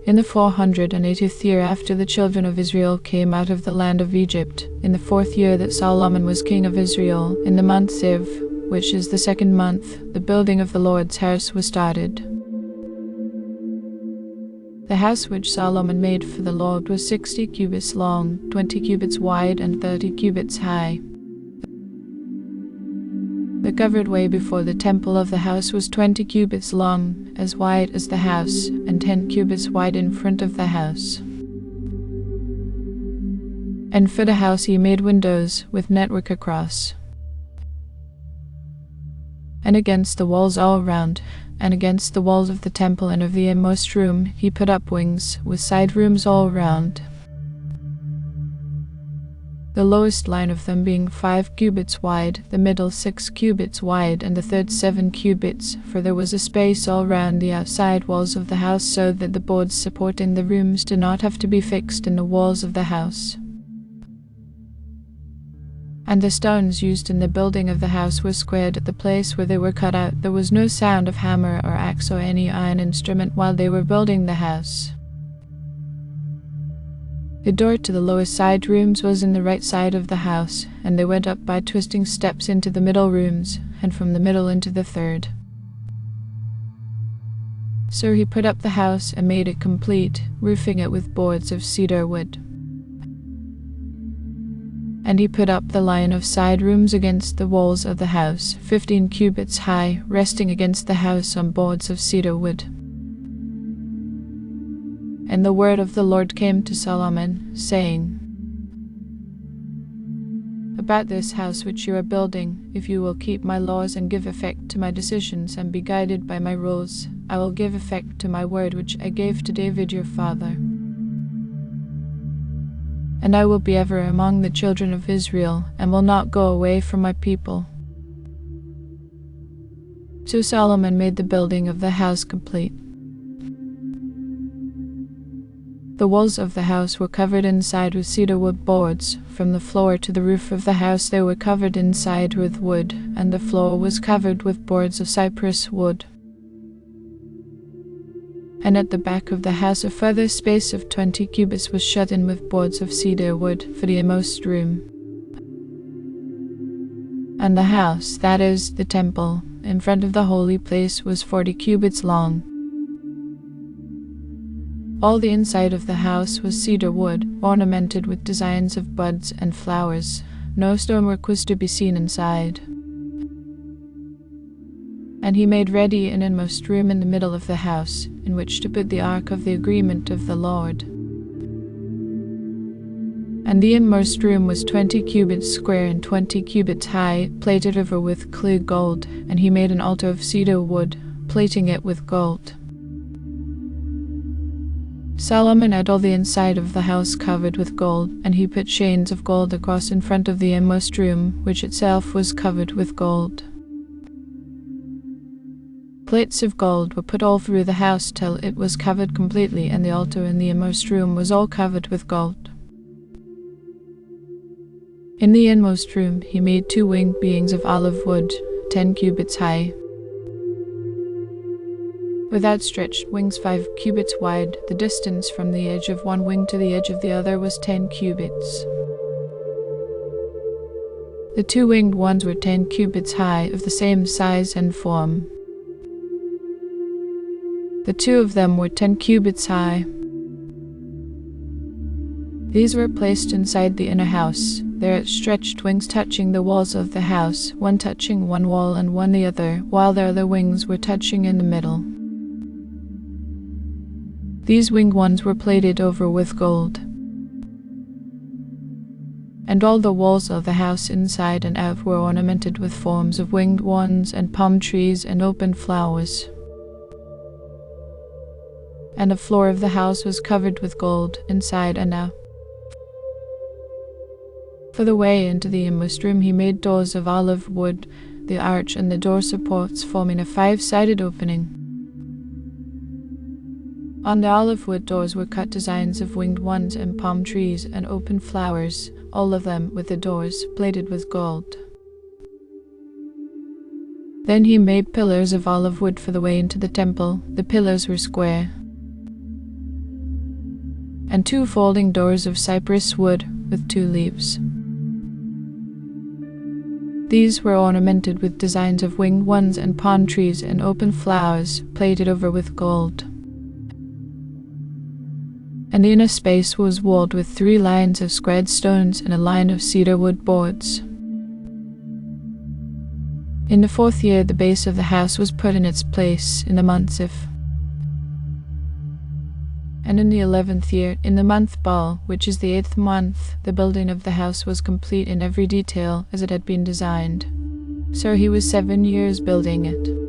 In the 480th year after the children of Israel came out of the land of Egypt, in the 4th year that Solomon was king of Israel, in the month Ziv, which is the 2nd month, the building of the Lord's house was started. The house which Solomon made for the Lord was 60 cubits long, 20 cubits wide, and 30 cubits high. The covered way before the temple of the house was 20 cubits long, as wide as the house, and 10 cubits wide in front of the house. And for the house he made windows with network across. And against the walls all round, and against the walls of the temple and of the inmost room, he put up wings, with side rooms all round. The lowest line of them being 5 cubits wide, the middle 6 cubits wide, and the third 7 cubits, for there was a space all round the outside walls of the house, so that the boards supporting the rooms did not have to be fixed in the walls of the house. And the stones used in the building of the house were squared at the place where they were cut out. There was no sound of hammer or axe or any iron instrument while they were building the house. The door to the lowest side rooms was in the right side of the house, and they went up by twisting steps into the middle rooms, and from the middle into the third. So he put up the house and made it complete, roofing it with boards of cedar wood. And he put up the line of side rooms against the walls of the house, 15 cubits high, resting against the house on boards of cedar wood. And the word of the Lord came to Solomon, saying, About this house which you are building, if you will keep my laws and give effect to my decisions and be guided by my rules, I will give effect to my word which I gave to David your father. And I will be ever among the children of Israel, and will not go away from my people. So Solomon made the building of the house complete. The walls of the house were covered inside with cedar wood boards. From the floor to the roof of the house they were covered inside with wood, and the floor was covered with boards of cypress wood. And at the back of the house a further space of 20 cubits was shut in with boards of cedar wood for the inmost room. And the house, that is, the temple, in front of the holy place was 40 cubits long. All the inside of the house was cedar wood, ornamented with designs of buds and flowers. No stonework was to be seen inside. And he made ready an inmost room in the middle of the house, in which to put the ark of the agreement of the Lord. And the inmost room was 20 cubits square and 20 cubits high, plated over with clear gold, and he made an altar of cedar wood, plating it with gold. Solomon had all the inside of the house covered with gold, and he put chains of gold across in front of the inmost room, which itself was covered with gold. Plates of gold were put all through the house till it was covered completely, and the altar in the inmost room was all covered with gold. In the inmost room he made 2 winged beings of olive wood, 10 cubits high, with outstretched wings 5 cubits wide. The distance from the edge of one wing to the edge of the other was 10 cubits. The 2 winged ones were 10 cubits high, of the same size and form. The 2 of them were 10 cubits high. These were placed inside the inner house, their outstretched wings touching the walls of the house, one touching one wall and one the other, while their other wings were touching in the middle. These winged ones were plated over with gold. And all the walls of the house inside and out were ornamented with forms of winged ones and palm trees and open flowers. And the floor of the house was covered with gold, inside and out. For the way into the inmost room he made doors of olive wood, the arch and the door supports forming a 5-sided opening. On the olive wood doors were cut designs of winged ones and palm trees and open flowers, all of them with the doors plated with gold. Then he made pillars of olive wood for the way into the temple. The pillars were square. and 2 folding doors of cypress wood with 2 leaves. These were ornamented with designs of winged ones and palm trees and open flowers plated over with gold. And the inner space was walled with 3 lines of squared stones and a line of cedar wood boards. In the 4th year, the base of the house was put in its place in the month Zif. And in the 11th year, in the month Bal, which is the 8th month, the building of the house was complete in every detail as it had been designed. So he was 7 years building it.